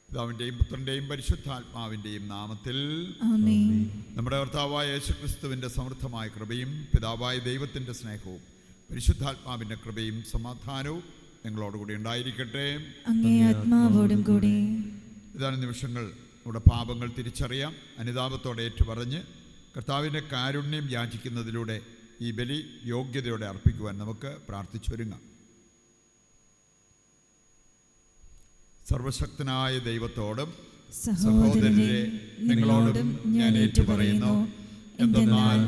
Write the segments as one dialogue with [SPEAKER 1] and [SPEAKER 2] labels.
[SPEAKER 1] പിതാവിൻ്റെയും പുത്രൻ്റെയും പരിശുദ്ധാത്മാവിൻ്റെയും നാമത്തിൽ നമ്മുടെ കർത്താവായ യേശുക്രിസ്തുവിൻ്റെ സമൃദ്ധമായ കൃപയും പിതാവായ ദൈവത്തിൻ്റെ സ്നേഹവും പരിശുദ്ധാത്മാവിൻ്റെ കൃപയും സമാധാനവും നിങ്ങളോടുകൂടി ഉണ്ടായിരിക്കട്ടെ. ഇതാണ് നിമിഷങ്ങൾ നമ്മുടെ പാപങ്ങൾ തിരിച്ചറിയാം, അനുതാപത്തോടെ ഏറ്റുപറഞ്ഞ് കർത്താവിൻ്റെ കാരുണ്യം യാചിക്കുന്നതിലൂടെ ഈ ബലി യോഗ്യതയോടെ അർപ്പിക്കുവാൻ നമുക്ക് പ്രാർത്ഥിച്ചൊരുങ്ങാം. സർവശക്തനായ ദൈവത്തോടും സഹോദരരെ നിങ്ങളോടും ഞാൻ ഏറ്റുപറയുന്നു, എന്തെന്നാൽ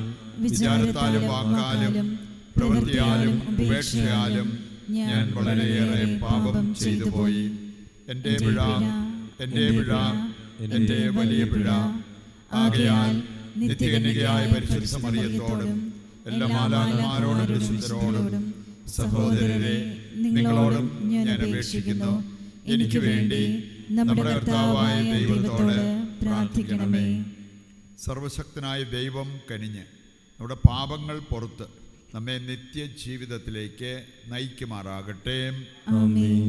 [SPEAKER 1] വിചാരത്താലും വാക്കാലും പ്രവൃത്തിയാലും ഉപേക്ഷയാലും ഞാൻ വളരെയേറെ പാപം ചെയ്തു പോയി. എൻ്റെ പിഴ, എൻ്റെ പിഴ, എൻ്റെ വലിയ പിഴ. ആകയാൽ നിത്യകന്യകയായ പരിശുദ്ധ മറിയത്തോടും എല്ലാ മാലാഖമാരോടും വിശുദ്ധരോടും സഹോദരരെ നിങ്ങളോടും ഞാൻ അപേക്ഷിക്കുന്നു, എനിക്ക് വേണ്ടി നമ്മുടെ കർത്താവായ ദൈവത്തോട് പ്രാർത്ഥിക്കണമേ. സർവശക്തനായ ദൈവം കനിഞ്ഞ് നമ്മുടെ പാപങ്ങൾ പുറത്ത് നമ്മെ നിത്യജീവിതത്തിലേക്ക് നയിക്കുമാറാകട്ടെ.
[SPEAKER 2] ആമേൻ.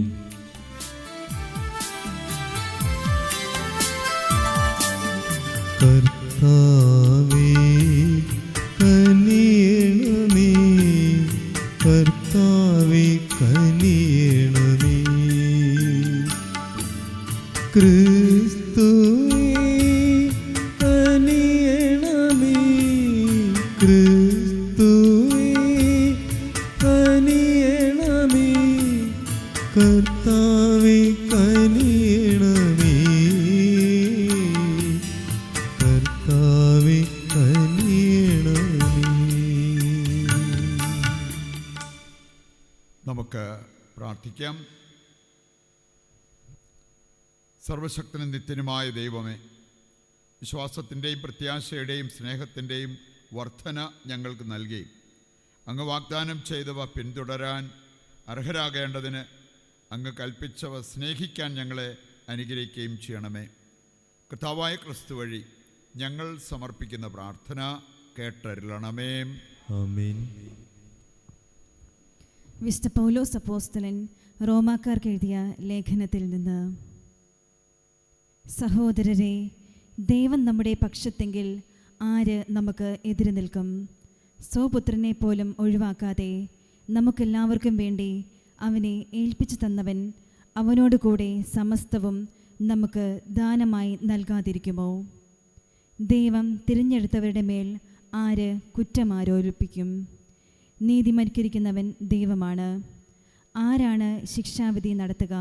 [SPEAKER 2] കർത്താവേ കനിയണമേ, കർത്താവേ കനിയണമേ. ക്രിസ്തുവേ കനിയണമേ, ക്രിസ്തുവേ കനിയണമേ, കർത്താവേ കനിയണമേ, കർത്താവേ കനിയണമേ.
[SPEAKER 1] നമുക്ക് പ്രാർത്ഥിക്കാം. സർവശക്തനും നിത്യനുമായ ദൈവമേ, വിശ്വാസത്തിൻ്റെയും പ്രത്യാശയുടെയും സ്നേഹത്തിൻ്റെയും വർധന ഞങ്ങൾക്ക് നൽകി അങ്ങ് വാഗ്ദാനം ചെയ്തവ പിന്തുടരാൻ അർഹരാകേണ്ടതിന് അങ്ങ് കൽപ്പിച്ചവ സ്നേഹിക്കാൻ ഞങ്ങളെ അനുഗ്രഹിക്കുകയും ചെയ്യണമേ. കർത്താവായ ക്രിസ്തു വഴി ഞങ്ങൾ സമർപ്പിക്കുന്ന പ്രാർത്ഥന കേട്ടരുളണമേ.
[SPEAKER 2] ആമേൻ.
[SPEAKER 3] വിശുദ്ധ പൗലോസ് അപ്പോസ്തലൻ റോമാക്കാർക്ക് എഴുതിയ ലേഖനത്തിൽ നിന്ന്: സഹോദരരെ, ദൈവം നമ്മുടെ പക്ഷത്തെങ്കിൽ ആര് നമുക്ക് എതിര് നിൽക്കും? സ്വപുത്രനെ പോലും ഒഴിവാക്കാതെ നമുക്കെല്ലാവർക്കും വേണ്ടി അവനെ ഏൽപ്പിച്ചു തന്നവൻ അവനോട് കൂടെ സമസ്തവും നമുക്ക് ദാനമായി നൽകാതിരിക്കുമോ? ദൈവം തിരഞ്ഞെടുത്തവരുടെ മേൽ ആര് കുറ്റമാരോപിക്കും? നീതിമത്കരിക്കുന്നവൻ ദൈവമാണ്. ആരാണ് ശിക്ഷാവിധി നടത്തുക?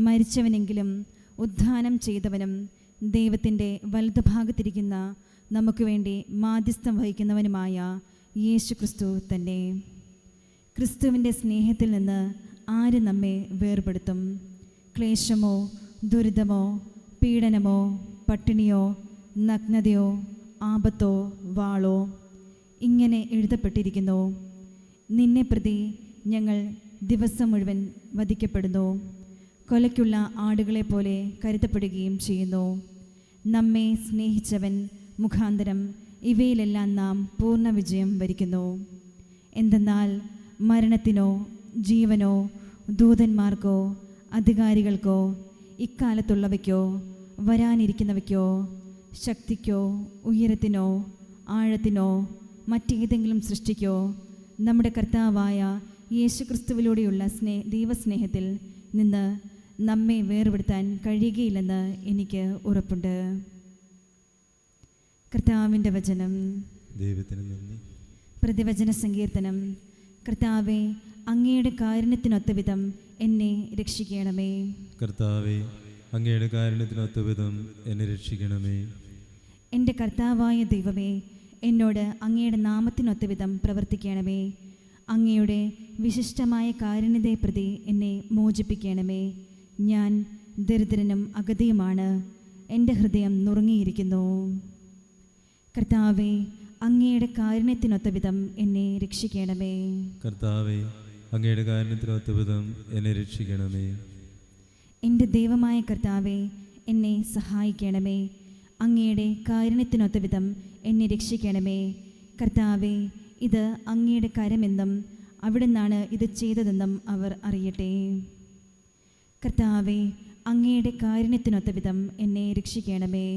[SPEAKER 3] മരിച്ചവനെങ്കിലും ഉദ്ധാനം ചെയ്തവനും ദൈവത്തിൻ്റെ വലതുഭാഗത്തിരിക്കുന്ന നമുക്ക് വേണ്ടി മാധ്യസ്ഥം വഹിക്കുന്നവനുമായ യേശു ക്രിസ്തു തന്നെ. ക്രിസ്തുവിൻ്റെ സ്നേഹത്തിൽ നിന്ന് ആര് നമ്മെ വേർപെടുത്തും? ക്ലേശമോ, ദുരിതമോ, പീഡനമോ, പട്ടിണിയോ, നഗ്നതയോ, ആപത്തോ, വാളോ? ഇങ്ങനെ എഴുതപ്പെട്ടിരിക്കുന്നു: നിന്നെ പ്രതി ഞങ്ങൾ ദിവസം മുഴുവൻ വധിക്കപ്പെടുന്നു, കൊലയ്ക്കുള്ള ആടുകളെ പോലെ കരുതപ്പെടുകയും ചെയ്യുന്നു. നമ്മെ സ്നേഹിച്ചവൻ മുഖാന്തരം ഇവയിലെല്ലാം നാം പൂർണ്ണ വിജയം വരിക്കുന്നു. എന്തെന്നാൽ മരണത്തിനോ ജീവനോ ദൂതന്മാർക്കോ അധികാരികൾക്കോ ഇക്കാലത്തുള്ളവയ്ക്കോ വരാനിരിക്കുന്നവയ്ക്കോ ശക്തിക്കോ ഉയരത്തിനോ ആഴത്തിനോ മറ്റേതെങ്കിലും സൃഷ്ടിക്കോ നമ്മുടെ കർത്താവായ യേശുക്രിസ്തുവിലൂടെയുള്ള ദൈവസ്നേഹത്തിൽ നിന്ന് നമ്മെ വേർപെടുത്താൻ കഴിയുകയില്ലെന്ന് എനിക്ക് ഉറപ്പുണ്ട്. കർത്താവിൻ്റെ വചനം.
[SPEAKER 2] ദൈവത്തിന് നന്ദി.
[SPEAKER 3] പ്രതിവചന സങ്കീർത്തനം. കർത്താവേ, അങ്ങയുടെ കാരുണ്യത്തിനൊത്ത വിധം എന്നെ രക്ഷിക്കണമേ.
[SPEAKER 2] കർത്താവേ, അങ്ങയുടെ കാരുണ്യത്തിനൊത്ത വിധം എന്നെ രക്ഷിക്കണമേ.
[SPEAKER 3] എൻ്റെ കർത്താവായ ദൈവമേ, എന്നോട് അങ്ങയുടെ നാമത്തിനൊത്ത വിധം പ്രവർത്തിക്കണമേ. അങ്ങയുടെ വിശിഷ്ടമായ കാരുണ്യത്തെ പ്രതി എന്നെ മോചിപ്പിക്കണമേ. ഞാൻ ദരിദ്രനും അഗതിയുമാണ്, എൻ്റെ ഹൃദയം നുറുങ്ങിയിരിക്കുന്നു. കർത്താവേ, അങ്ങയുടെ കാരുണ്യത്തിനൊത്ത വിധം എന്നെ രക്ഷിക്കണമേ.
[SPEAKER 2] കർത്താവേ, അങ്ങയുടെ കാരുണ്യത്തിനൊത്ത വിധം എന്നെ രക്ഷിക്കണമേ.
[SPEAKER 3] എൻ്റെ ദൈവമായ കർത്താവേ, എന്നെ സഹായിക്കണമേ. അങ്ങയുടെ കാരുണ്യത്തിനൊത്ത വിധം എന്നെ രക്ഷിക്കണമേ. കർത്താവേ, ഇത് അങ്ങയുടെ കരമെന്നും അവിടെ നിന്നാണ് ഇത് ചെയ്തതെന്നും അവർ അറിയട്ടെ. കർത്താവേ, അങ്ങയുടെ കാരുണ്യത്തിനൊത്ത വിധം എന്നെ രക്ഷിക്കണമേ.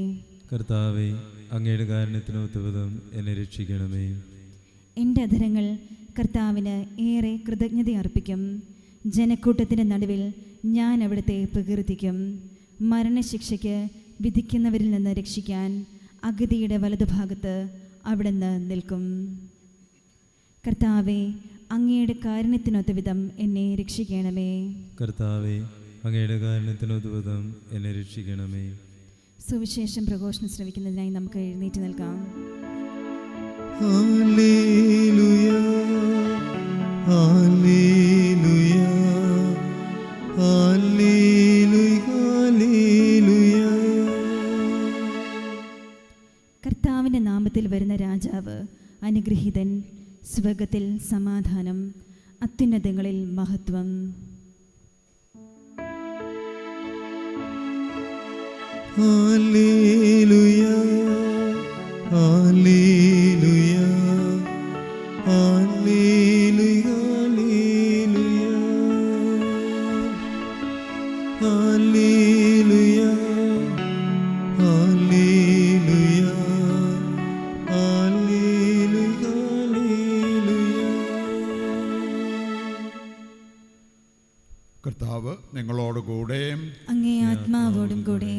[SPEAKER 2] കർത്താവെ, അങ്ങയുടെ കാരുണ്യത്തിനൊത്ത വിധം എന്നെ രക്ഷിക്കണമേ.
[SPEAKER 3] എൻ്റെ അധരങ്ങൾ കർത്താവിന് ഏറെ കൃതജ്ഞത അർപ്പിക്കും. ജനക്കൂട്ടത്തിൻ്റെ നടുവിൽ ഞാൻ അവിടുത്തെ പ്രകീർത്തിക്കും. മരണശിക്ഷയ്ക്ക് വിധിക്കുന്നവരിൽ നിന്ന് രക്ഷിക്കാൻ അഗതിയുടെ വലതുഭാഗത്ത് അവിടുന്ന് നിൽക്കും. കർത്താവെ, അങ്ങയുടെ കാരുണ്യത്തിനൊത്ത വിധം എന്നെ രക്ഷിക്കണമേ.
[SPEAKER 2] കർത്താവെ, അങ്ങയുടെ കാരുണ്യത്തിനൊത്ത വിധം എന്നെ രക്ഷിക്കണമേ.
[SPEAKER 3] സുവിശേഷം പ്രഘോഷണം ശ്രമിക്കുന്നതിനായി നമുക്ക് എഴുന്നേറ്റ് നിൽക്കാം.
[SPEAKER 4] Hallelujah, hallelujah, hallelujah, hallelujah.
[SPEAKER 3] കർത്താവിൻ്റെ നാമത്തിൽ വരുന്ന രാജാവ് അനുഗ്രഹീതൻ. സ്വർഗ്ഗത്തിൽ സമാധാനം, അത്യുന്നതങ്ങളിൽ മഹത്വം.
[SPEAKER 4] Hallelujah, hallelujah, hallelujah, hallelujah, hallelujah, hallelujah, hallelujah, hallelujah.
[SPEAKER 1] കർത്താവ് നിങ്ങളോടുകൂടെ
[SPEAKER 3] അങ്ങേ ആത്മാവോടും കൂടെ.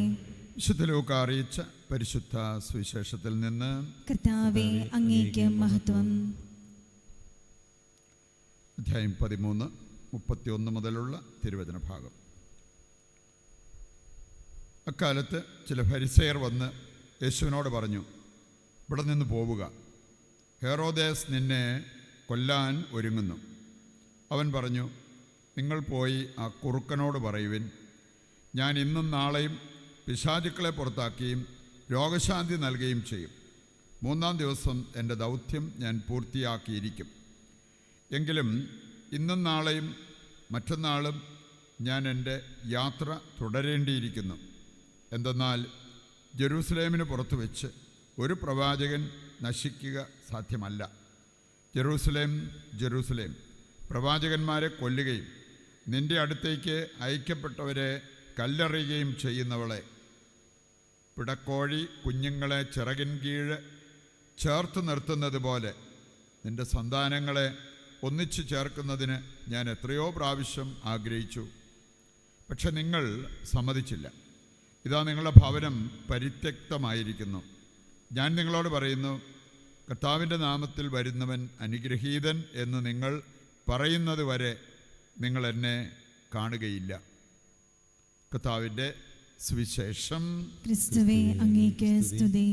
[SPEAKER 1] വിശുദ്ധ ലൂക്കാ അറിയിച്ച പരിശുദ്ധ സുവിശേഷത്തിൽ നിന്ന്.
[SPEAKER 3] കർത്താവെ, അങ്ങേക്ക് മഹത്വം.
[SPEAKER 1] അധ്യായം 13, 31 മുതലുള്ള തിരുവചന ഭാഗം. അക്കാലത്ത് ചില ഫരിസേയർ വന്ന് യേശുവിനോട് പറഞ്ഞു, ഇവിടെ നിന്ന് പോവുക, ഹെറോദേസ് നിന്നെ കൊല്ലാൻ ഒരുങ്ങുന്നു. അവൻ പറഞ്ഞു, നിങ്ങൾ പോയി ആ കുറുക്കനോട് പറയുവിൻ, ഞാൻ ഇന്നും നാളെയും പിശാചുക്കളെ പുറത്താക്കുകയും രോഗശാന്തി നൽകുകയും ചെയ്യും. 3-ാം ദിവസം എൻ്റെ ദൗത്യം ഞാൻ പൂർത്തിയാക്കിയിരിക്കും. എങ്കിലും ഇന്നും നാളെയും മറ്റന്നാളും ഞാൻ എൻ്റെ യാത്ര തുടരേണ്ടിയിരിക്കുന്നു. എന്തെന്നാൽ ജെറൂസലേമിന് പുറത്തു വെച്ച് ഒരു പ്രവാചകൻ നശിക്കുക സാധ്യമല്ല. ജെറൂസലേം, ജെറൂസലേം, പ്രവാചകന്മാരെ കൊല്ലുകയും നിൻ്റെ അടുത്തേക്ക് അയക്കപ്പെട്ടവരെ കല്ലെറിയുകയും ചെയ്യുന്നവളെ, പിടക്കോഴി കുഞ്ഞുങ്ങളെ ചിറകിൻ കീഴ് ചേർത്ത് നിർത്തുന്നത് പോലെ നിൻ്റെ സന്താനങ്ങളെ ഒന്നിച്ചു ചേർക്കുന്നതിന് ഞാൻ എത്രയോ പ്രാവശ്യം ആഗ്രഹിച്ചു. പക്ഷെ നിങ്ങൾ സമ്മതിച്ചില്ല. ഇതാ നിങ്ങളുടെ ഭവനം പരിത്യക്തമായിരിക്കുന്നു. ഞാൻ നിങ്ങളോട് പറയുന്നു, കർത്താവിൻ്റെ നാമത്തിൽ വരുന്നവൻ അനുഗ്രഹീതൻ എന്ന് നിങ്ങൾ പറയുന്നത് വരെ നിങ്ങൾ എന്നെ കാണുകയില്ല. കർത്താവിൻ്റെ സുവിശേഷം.
[SPEAKER 3] ക്രിസ്തുവേ, അങ്ങേക്ക് സ്തുതി.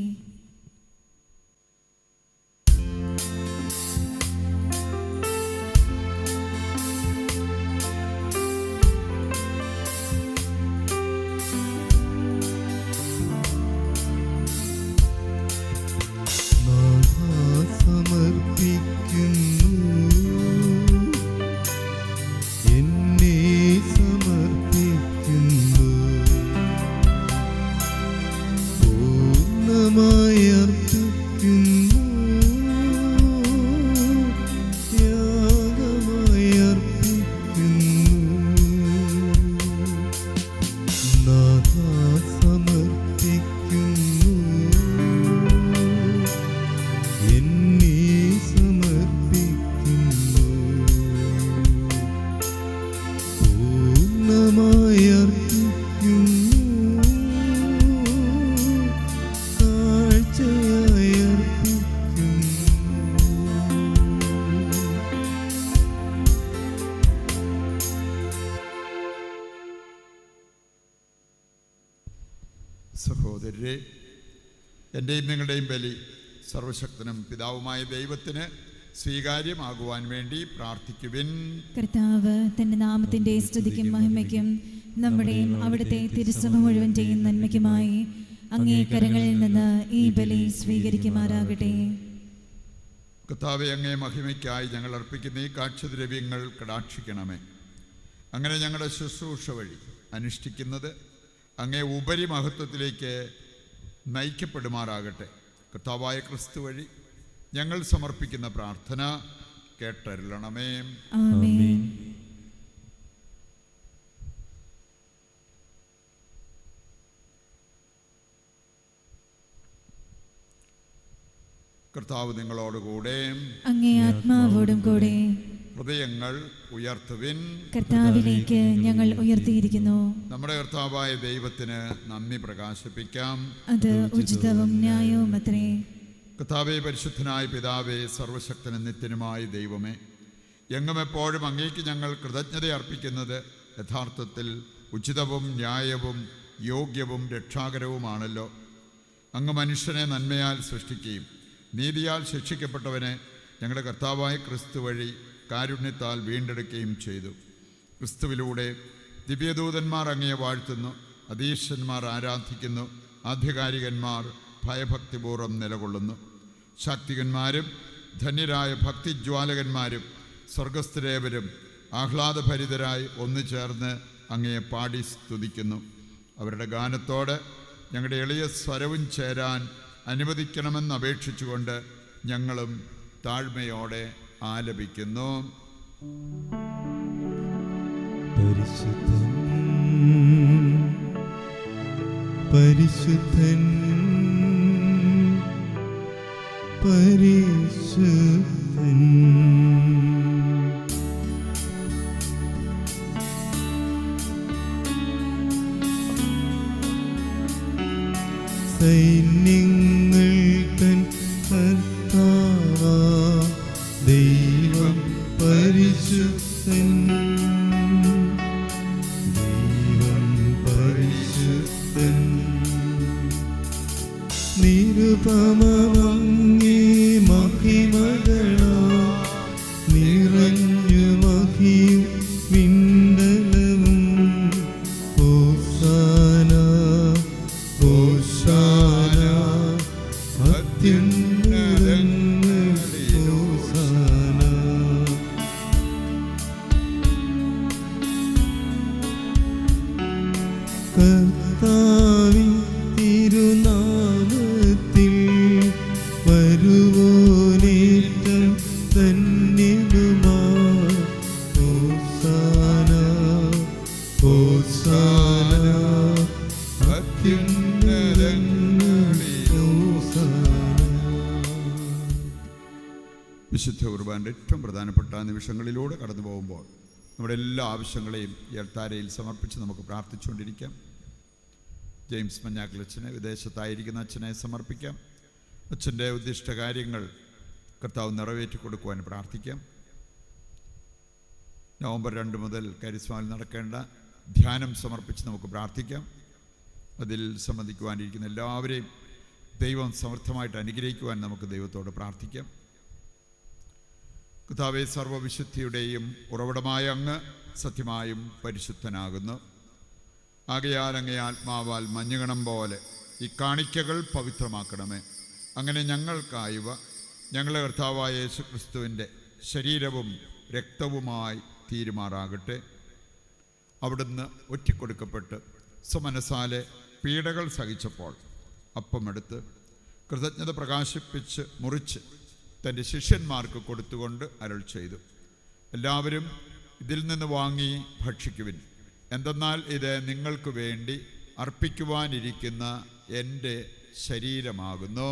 [SPEAKER 1] സഹോദരരെ, എൻ്റെയും നിങ്ങളുടെയും ബലി സർവശക്തനും പിതാവുമായ ദൈവത്തിന് സ്വീകാര്യമാകുവാൻ വേണ്ടി പ്രാർത്ഥിക്കുവിൻ.
[SPEAKER 3] കർത്താവ് തന്റെ നാമത്തിന്റെ സ്തുതിക്കും മഹിമയ്ക്കും നമ്മുടെയും അവിടുത്തെ തിരുസഭ മുഴുവൻ്റെയും നന്മയ്ക്കുമായി അങ്ങേ കരങ്ങളിൽ നിന്ന് ഈ ബലി സ്വീകരിക്കുമാറാകട്ടെ.
[SPEAKER 1] കർത്താവെ, അങ്ങേ മഹിമയ്ക്കായി ഞങ്ങൾ അർപ്പിക്കുന്ന ഈ കാഴ്ചദ്രവ്യങ്ങൾ കടാക്ഷിക്കണമേ. അങ്ങനെ ഞങ്ങളുടെ ശുശ്രൂഷ വഴി അനുഷ്ഠിക്കുന്നത് അങ്ങേ ഉപരിമഹത്വത്തിലേക്ക് നയിക്കപ്പെടുമാറാകട്ടെ. കർത്താവായ ക്രിസ്തു വഴി ഞങ്ങൾ സമർപ്പിക്കുന്ന പ്രാർത്ഥന കേട്ടരുളണമേ.
[SPEAKER 3] ആമേൻ.
[SPEAKER 1] കർത്താവ് നിങ്ങളോടുകൂടെ.
[SPEAKER 3] അങ്ങേ ആത്മാവോടും കൂടെ.
[SPEAKER 1] ഹൃദയങ്ങൾ ഉയർത്തുവിൻ.
[SPEAKER 3] കർത്താവിലേക്ക് ഞങ്ങൾ ഉയർത്തിയിരിക്കുന്നു.
[SPEAKER 1] നമ്മുടെ കർത്താവായ ദൈവത്തിന് നന്ദി പ്രകാശിപ്പിക്കാം.
[SPEAKER 3] അത് ഉചിതവും ന്യായവും അത്രേ.
[SPEAKER 1] കർത്താവേ, പരിശുദ്ധനായ പിതാവേ, സർവശക്തനും നിത്യനുമായ ദൈവമേ, എങ്ങും എപ്പോഴും അങ്ങേക്ക് ഞങ്ങൾ കൃതജ്ഞത അർപ്പിക്കുന്നത് യഥാർത്ഥത്തിൽ ഉചിതവും ന്യായവും യോഗ്യവും രക്ഷാകരവുമാണല്ലോ. അങ്ങ് മനുഷ്യനെ നന്മയാൽ സൃഷ്ടിക്കുകയും നീതിയാൽ ശിക്ഷിക്കപ്പെട്ടവനെ ഞങ്ങളുടെ കർത്താവായ ക്രിസ്തു വഴി കാരുണ്യത്താൽ വീണ്ടെടുക്കുകയും ചെയ്തു. ക്രിസ്തുവിലൂടെ ദിവ്യദൂതന്മാർ അങ്ങയെ വാഴ്ത്തുന്നു, അധീശന്മാർ ആരാധിക്കുന്നു, ആധികാരികന്മാർ ഭയഭക്തിപൂർവ്വം നിലകൊള്ളുന്നു. ശാക്തികന്മാരും ധന്യരായ ഭക്തിജ്വാലകന്മാരും സ്വർഗസ്ഥരേവരും ആഹ്ലാദഭരിതരായി ഒന്നു ചേർന്ന് അങ്ങയെ പാടി സ്തുതിക്കുന്നു. അവരുടെ ഗാനത്തോട് ഞങ്ങളുടെ എളിയ സ്വരവും ചേരാൻ അനുവദിക്കണമെന്ന് അപേക്ഷിച്ചുകൊണ്ട് ഞങ്ങളും താഴ്മയോടെ ആലപിക്കുന്നു.
[SPEAKER 4] പരിശുദ്ധൻ പരിശുദ്ധൻ പരിശുദ്ധൻ. സൈന്യങ്ങൾ തൻ കർത്താവാം ദൈവം പരിശുദ്ധൻ, ദൈവം പരിശുദ്ധൻ. നിരുപമമങ്ങേ മഹിമകളാൽ നിറഞ്ഞു മഹിയും വിണ്ടലവും. ഹോസാന ഹോസാന അത്യുന്നതങ്ങളിൽ ഹോസാന. കർത്താവിൻ തിരുനാമത്തിൽ വരുവോനേറ്റം ധന്യനുമാ. ഹോസാന ഹോസാന അത്യുന്നതങ്ങളിൽ ഹോസാന.
[SPEAKER 1] വിശുദ്ധ കുർബാൻ്റെ ഏറ്റവും പ്രധാനപ്പെട്ട നിമിഷങ്ങളിലൂടെ കടന്നു പോകുമ്പോൾ നമ്മുടെ എല്ലാ ആവശ്യങ്ങളെയും ഈ അൾത്താരയിൽ സമർപ്പിച്ച് നമുക്ക് പ്രാർത്ഥിച്ചുകൊണ്ടിരിക്കാം. ജെയിംസ് മഞ്ഞാക്കൽ അച്ഛനെ, വിദേശത്തായിരിക്കുന്ന അച്ഛനെ സമർപ്പിക്കാം. അച്ഛൻ്റെ ഉദ്ദിഷ്ട കാര്യങ്ങൾ കർത്താവ് നിറവേറ്റി കൊടുക്കുവാൻ പ്രാർത്ഥിക്കാം. നവംബർ 2 മുതൽ കരിസ്മാവിൽ നടക്കേണ്ട ധ്യാനം സമർപ്പിച്ച് നമുക്ക് പ്രാർത്ഥിക്കാം. അതിൽ സംബന്ധിക്കുവാനിരിക്കുന്ന എല്ലാവരെയും ദൈവം സമർത്ഥമായിട്ട് അനുഗ്രഹിക്കുവാൻ നമുക്ക് ദൈവത്തോട് പ്രാർത്ഥിക്കാം. കർത്താവേ, സർവ്വവിശുദ്ധിയുടെയും ഉറവിടമായ അങ്ങ് സത്യമായും പരിശുദ്ധനാകുന്നു. ആകയാൽ അങ്ങേ ആത്മാവാൽ മഞ്ഞുകണം പോലെ ഈ കാണിക്കകൾ പവിത്രമാക്കണമേ. അങ്ങനെ ഞങ്ങൾക്കായവ ഞങ്ങളുടെ കർത്താവായ യേശുക്രിസ്തുവിൻ്റെ ശരീരവും രക്തവുമായി തീരുമാറാകട്ടെ. അവിടുന്ന് ഒറ്റിക്കൊടുക്കപ്പെട്ട് സ്വമനസാലെ പീഡകൾ സഹിച്ചപ്പോൾ അപ്പമെടുത്ത് കൃതജ്ഞത പ്രകാശിപ്പിച്ച് മുറിച്ച് തൻ്റെ ശിഷ്യന്മാർക്ക് കൊടുത്തുകൊണ്ട് അരുൾ ചെയ്തു, എല്ലാവരും ഇതിൽ നിന്ന് വാങ്ങി ഭക്ഷിക്കുവിൻ. എന്തെന്നാൽ ഇത് നിങ്ങൾക്ക് വേണ്ടി അർപ്പിക്കുവാനിരിക്കുന്ന എൻ്റെ ശരീരമാകുന്നു.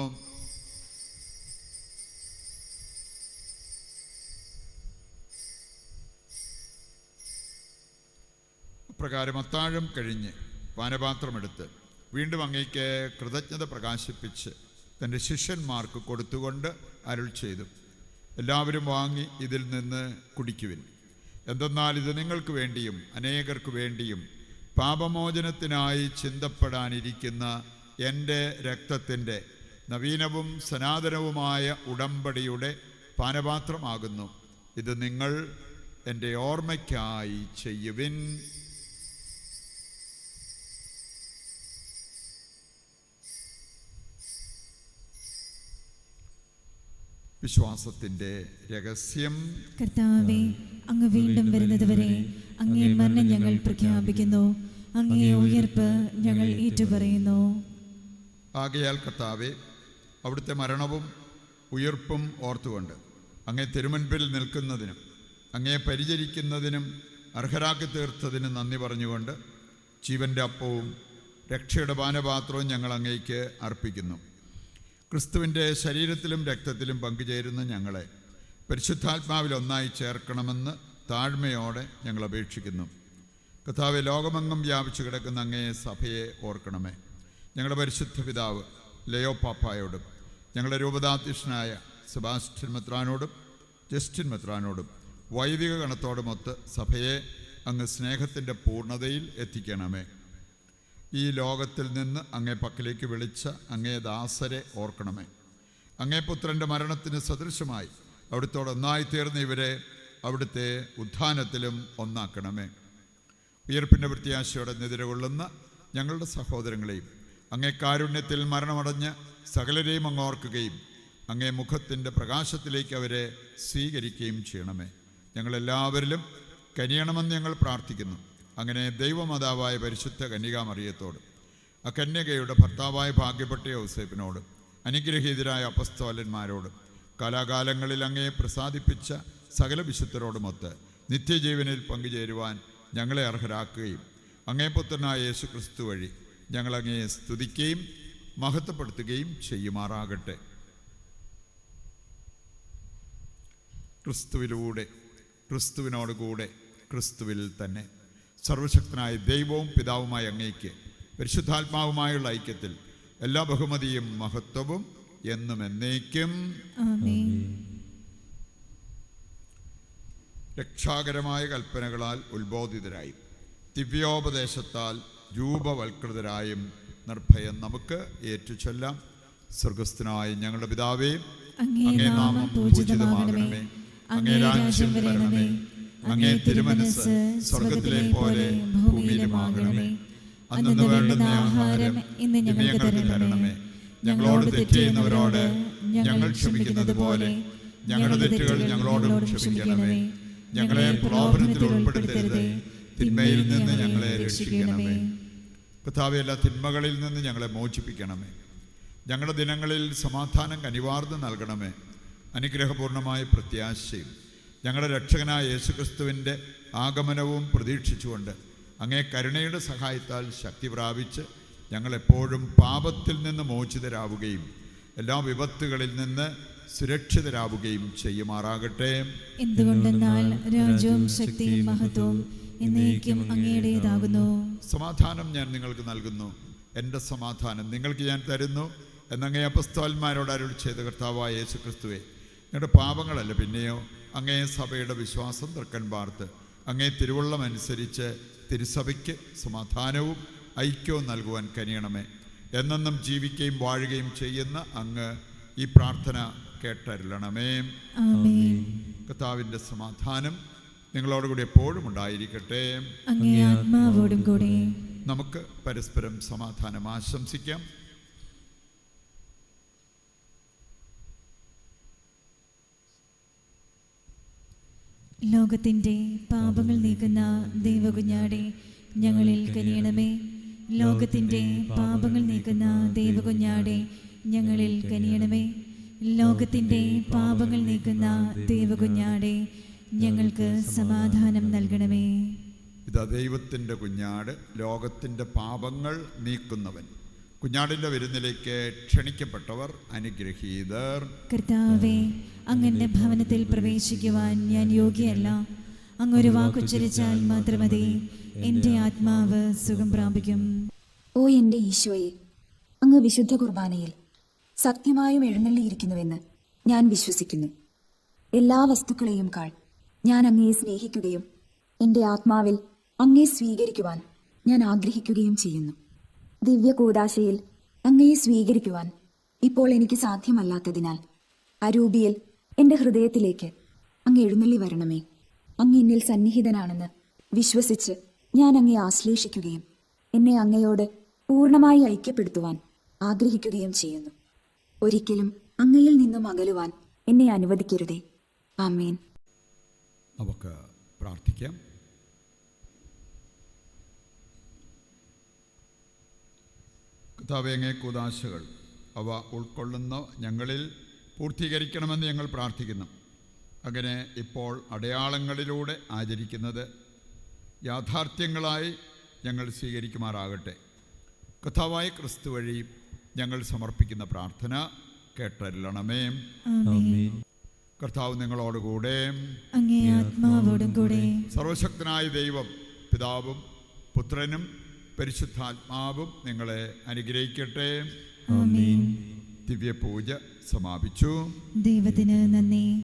[SPEAKER 1] പ്രകാരം അത്താഴം കഴിഞ്ഞ് പാനപാത്രമെടുത്ത് വീണ്ടും അങ്ങേക്ക് കൃതജ്ഞത പ്രകാശിപ്പിച്ച് തൻ്റെ ശിഷ്യന്മാർക്ക് കൊടുത്തുകൊണ്ട് അരുൾ ചെയ്തു, എല്ലാവരും വാങ്ങി ഇതിൽ നിന്ന് കുടിക്കുവിൻ. എന്തെന്നാൽ ഇത് നിങ്ങൾക്ക് വേണ്ടിയും അനേകർക്ക് വേണ്ടിയും പാപമോചനത്തിനായി ചിന്തപ്പെടാനിരിക്കുന്ന എൻ്റെ രക്തത്തിൻ്റെ നവീനവും സനാതനവുമായ ഉടമ്പടിയുടെ പാനപാത്രമാകുന്നു. ഇത് നിങ്ങൾ എൻ്റെ ഓർമ്മയ്ക്കായി ചെയ്യുവിൻ. വിശ്വാസത്തിൻ്റെ രഹസ്യം.
[SPEAKER 3] കർത്താവേ, അങ്ങ് വീണ്ടും വരുന്നതുവരെ അങ്ങേ മരണം ഞങ്ങൾ പ്രഖ്യാപിക്കുന്നു, അങ്ങേ ഉയർപ്പ് ഞങ്ങൾ ഏറ്റുപറയുന്നു.
[SPEAKER 1] ആകയാൽ കർത്താവേ, അവിടുത്തെ മരണവും ഉയർപ്പും ഓർത്തുകൊണ്ട് അങ്ങേ തിരുമുൻപിൽ നിൽക്കുന്നതിനും അങ്ങേ പരിചരിക്കുന്നതിനും അർഹരാക്കി തീർത്തതിന് നന്ദി പറഞ്ഞുകൊണ്ട് ജീവൻ്റെ അപ്പവും രക്ഷയുടെ പാനപാത്രവും ഞങ്ങൾ അങ്ങേക്ക് അർപ്പിക്കുന്നു. ക്രിസ്തുവിൻ്റെ ശരീരത്തിലും രക്തത്തിലും പങ്കുചേരുന്ന ഞങ്ങളെ പരിശുദ്ധാത്മാവിൽ ഒന്നായി ചേർക്കണമെന്ന് താഴ്മയോടെ ഞങ്ങൾ അപേക്ഷിക്കുന്നു. കർത്താവെ, ലോകമെങ്ങും വ്യാപിച്ചു കിടക്കുന്ന അങ്ങേ സഭയെ ഓർക്കണമേ. ഞങ്ങളുടെ പരിശുദ്ധ പിതാവ് ലയോ പാപ്പായോടും ഞങ്ങളുടെ രൂപതാധ്യക്ഷനായ സെബാസ്റ്റ്യൻ മെത്രാനോടും ജസ്റ്റിൻ മെത്രാനോടും വൈദിക ഗണത്തോടുമൊത്ത് സഭയെ അങ്ങ് സ്നേഹത്തിൻ്റെ പൂർണ്ണതയിൽ എത്തിക്കണമേ. ഈ ലോകത്തിൽ നിന്ന് അങ്ങേ പക്കലേക്ക് വിളിച്ച അങ്ങേ ദാസരെ ഓർക്കണമേ. അങ്ങേ പുത്രൻ്റെ മരണത്തിന് സദൃശമായി അവിടുത്തോട് ഒന്നായിത്തീർന്ന ഇവരെ അവിടുത്തെ ഉത്ഥാനത്തിലും ഒന്നാക്കണമേ. ഉയർപ്പിൻ്റെ പ്രത്യാശയോടെ നിദ്രകൊള്ളുന്ന ഞങ്ങളുടെ സഹോദരങ്ങളെയും അങ്ങേ കാരുണ്യത്തിൽ മരണമടഞ്ഞ് സകലരെയും അങ്ങ് ഓർക്കുകയും അങ്ങേ മുഖത്തിൻ്റെ പ്രകാശത്തിലേക്ക് അവരെ സ്വീകരിക്കുകയും ചെയ്യണമേ. ഞങ്ങളെല്ലാവരിലും കനിയണമെന്ന് ഞങ്ങൾ പ്രാർത്ഥിക്കുന്നു. അങ്ങനെ ദൈവമാതാവായ പരിശുദ്ധ കന്യകാമറിയത്തോടും ആ കന്യകയുടെ ഭർത്താവായ ഭാഗ്യപ്പെട്ട യോസേപ്പിനോടും അനുഗ്രഹീതരായ അപ്പസ്തോലന്മാരോടും കാലാകാലങ്ങളിൽ അങ്ങയെ പ്രസാദിപ്പിച്ച സകല വിശുദ്ധരോടുമൊത്ത് നിത്യജീവനിൽ പങ്കുചേരുവാൻ ഞങ്ങളെ അർഹരാക്കുകയും അങ്ങേ പുത്രനായ യേശു ക്രിസ്തു വഴി ഞങ്ങളങ്ങയെ സ്തുതിക്കുകയും മഹത്വപ്പെടുത്തുകയും ചെയ്യുമാറാകട്ടെ. ക്രിസ്തുവിലൂടെ, ക്രിസ്തുവിനോടുകൂടെ, ക്രിസ്തുവിൽ തന്നെ സർവശക്തനായ ദൈവവും പിതാവുമായ അങ്ങേക്ക് പരിശുദ്ധാത്മാവുമായുള്ള ഐക്യത്തിൽ എല്ലാ ബഹുമതിയും മഹത്വവും എന്നും എന്നേക്കും. രക്ഷാകരമായ കൽപ്പനകളാൽ ഉത്ബോധിതരായി ദിവ്യോപദേശത്താൽ രൂപവൽകൃതരായും നിർഭയം നമുക്ക് ഏറ്റുചൊല്ലാം. സ്വർഗസ്ഥനായ ഞങ്ങളുടെ പിതാവേ, അങ്ങേ നാമം പൂജിതമാകണമേ. അങ്ങേ രാജ്യം വരണമേ. അങ്ങേ തിരുമനസ്സ് സ്വർഗത്തിലെ പോലെ ഭൂമിയിലുമാകണമേ. അന്നു വേണ്ടുന്ന ആഹാരം ഇന്ന് ഞങ്ങൾക്ക് തരണമേ. ഞങ്ങളോട് തെറ്റ് ചെയ്യുന്നവരോട് ഞങ്ങൾ ക്ഷമിക്കുന്നത് പോലെ ഞങ്ങളുടെ തെറ്റുകൾ ഞങ്ങളോടും ക്ഷമിക്കണമേ. ഞങ്ങളെ പ്രലോഭനത്തിൽ ഉൾപ്പെടുത്തരുത്, തിന്മയിൽ നിന്ന് ഞങ്ങളെ രക്ഷിക്കണമേ. കർത്താവേ, എല്ലാ തിന്മകളിൽ നിന്ന് ഞങ്ങളെ മോചിപ്പിക്കണമേ. ഞങ്ങളുടെ ദിനങ്ങളിൽ സമാധാനം കനിവാർന്ന് നൽകണമേ. അനുഗ്രഹപൂർണമായ പ്രത്യാശയും ഞങ്ങളുടെ രക്ഷകനായ യേശുക്രിസ്തുവിൻ്റെ ആഗമനവും പ്രതീക്ഷിച്ചുകൊണ്ട് അങ്ങേ കരുണയുടെ സഹായത്താൽ ശക്തി പ്രാപിച്ച് ഞങ്ങളെപ്പോഴും പാപത്തിൽ നിന്ന് മോചിതരാവുകയും എല്ലാ വിപത്തുകളിൽ നിന്ന് സുരക്ഷിതരാവുകയും ചെയ്യുമാറാകട്ടെ.
[SPEAKER 3] എന്തുകൊണ്ടെന്നാൽ രാജ്യവും ശക്തിയും മഹത്വവും എന്നേക്കും അങ്ങയുടേതാകുന്നു.
[SPEAKER 1] സമാധാനം ഞാൻ നിങ്ങൾക്ക് നൽകുന്നു, എൻ്റെ സമാധാനം നിങ്ങൾക്ക് ഞാൻ തരുന്നു എന്നങ്ങേ അപ്പസ്തോലന്മാരോട് അരുളി ചെയ്ത കർത്താവായ യേശുക്രിസ്തുവേ, ഞങ്ങളുടെ പാപങ്ങളല്ല പിന്നെയോ അങ്ങേ സഭയുടെ വിശ്വാസം തൃക്കൻ പാർത്ത് അങ്ങേ തിരുവുള്ളമനുസരിച്ച് തിരുസഭയ്ക്ക് സമാധാനവും ഐക്യവും നൽകുവാൻ കനിയണമേ. എന്നെന്നും ജീവിക്കുകയും വാഴുകയും ചെയ്യുന്ന അങ്ങ് ഈ പ്രാർത്ഥന കേട്ടരുളണമേ. കർത്താവിൻ്റെ സമാധാനം നിങ്ങളോടുകൂടി എപ്പോഴും ഉണ്ടായിരിക്കട്ടെ.
[SPEAKER 3] അങ്ങേ ആത്മാവോടും കൂടെ.
[SPEAKER 1] നമുക്ക് പരസ്പരം സമാധാനം ആശംസിക്കാം.
[SPEAKER 3] ലോകത്തിൻ്റെ പാപങ്ങൾ നീക്കുന്ന ദൈവകുഞ്ഞാടെ ഞങ്ങളിൽ കനിയണമേ. ലോകത്തിൻ്റെ പാപങ്ങൾ നീക്കുന്ന ദൈവകുഞ്ഞാടെ ഞങ്ങളിൽ കനിയണമേ. ലോകത്തിൻ്റെ പാപങ്ങൾ നീക്കുന്ന ദൈവകുഞ്ഞാടെ ഞങ്ങൾക്ക് സമാധാനം നൽകണമേ.
[SPEAKER 1] ഇതാ ദൈവത്തിൻ്റെ കുഞ്ഞാട്, ലോകത്തിൻ്റെ പാപങ്ങൾ നീക്കുന്നവൻ. കുഞ്ഞാടിൻ്റെ വിരുന്നിലേക്ക് ക്ഷണിക്കപ്പെട്ടവർ അനുഗ്രഹീതർ.
[SPEAKER 3] കർത്താവേ, അങ്ങന്റെ ഭവനത്തിൽ പ്രവേശിക്കുവാൻ ഞാൻ യോഗ്യയല്ല. അങ്ങൊരു വാക്കുച്ചരിച്ചാൽ മാത്രമതി എൻ്റെ ആത്മാവ് സുഖം പ്രാപിക്കും.
[SPEAKER 5] ഓ എൻ്റെ ഈശോയെ, അങ്ങ് വിശുദ്ധ കുർബാനയിൽ സത്യമായും എഴുന്നള്ളിയിരിക്കുന്നുവെന്ന് ഞാൻ വിശ്വസിക്കുന്നു. എല്ലാ വസ്തുക്കളെയും കാൾ ഞാൻ അങ്ങയെ സ്നേഹിക്കുകയും എൻ്റെ ആത്മാവിൽ അങ്ങയെ സ്വീകരിക്കുവാൻ ഞാൻ ആഗ്രഹിക്കുകയും ചെയ്യുന്നു. ദിവ്യ കൂദാശയിൽ അങ്ങയെ സ്വീകരിക്കുവാൻ ഇപ്പോൾ എനിക്ക് സാധ്യമല്ലാത്തതിനാൽ അരൂപിയിൽ എൻ്റെ ഹൃദയത്തിലേക്ക് അങ്ങ് എഴുന്നള്ളി വരണമേ. അങ്ങ് എന്നിൽ സന്നിഹിതനാണെന്ന് വിശ്വസിച്ച് ഞാൻ അങ്ങയെ ആശ്ലേഷിക്കുകയും എന്നെ അങ്ങയോട് പൂർണ്ണമായി ഐക്യപ്പെടുത്തുവാൻ ആഗ്രഹിക്കുകയും ചെയ്യുന്നു. ഒരിക്കലും അങ്ങയിൽ നിന്നും അകലുവാൻ എന്നെ അനുവദിക്കരുതേ. ആമേൻ.
[SPEAKER 1] നമുക്ക് പ്രാർത്ഥിക്കാം. കർത്താവേ, അങ്ങേ കൂദാശകൾ അവ ഉൾക്കൊള്ളുന്ന ഞങ്ങളിൽ പൂർത്തീകരിക്കണമെന്ന് ഞങ്ങൾ പ്രാർത്ഥിക്കുന്നു. അങ്ങനെ ഇപ്പോൾ അടയാളങ്ങളിലൂടെ ആചരിക്കുന്നത് യാഥാർത്ഥ്യങ്ങളായി ഞങ്ങൾ സ്വീകരിക്കുമാറാകട്ടെ. കർത്താവായ ക്രിസ്തു വഴി ഞങ്ങൾ സമർപ്പിക്കുന്ന പ്രാർത്ഥന കേട്ടരുളണമേ.
[SPEAKER 2] ആമേൻ.
[SPEAKER 1] കർത്താവ് നിങ്ങളോടുകൂടെ.
[SPEAKER 3] അങ്ങേ ആത്മാവോടും കൂടെ.
[SPEAKER 1] സർവശക്തനായ ദൈവം പിതാവും പുത്രനും പരിശുദ്ധാത്മാവും നിങ്ങളെ അനുഗ്രഹിക്കട്ടെ.
[SPEAKER 3] ആമേൻ.
[SPEAKER 1] ദിവ്യപൂജ സമാപിച്ചു.
[SPEAKER 3] ദൈവത്തിന് നന്ദി.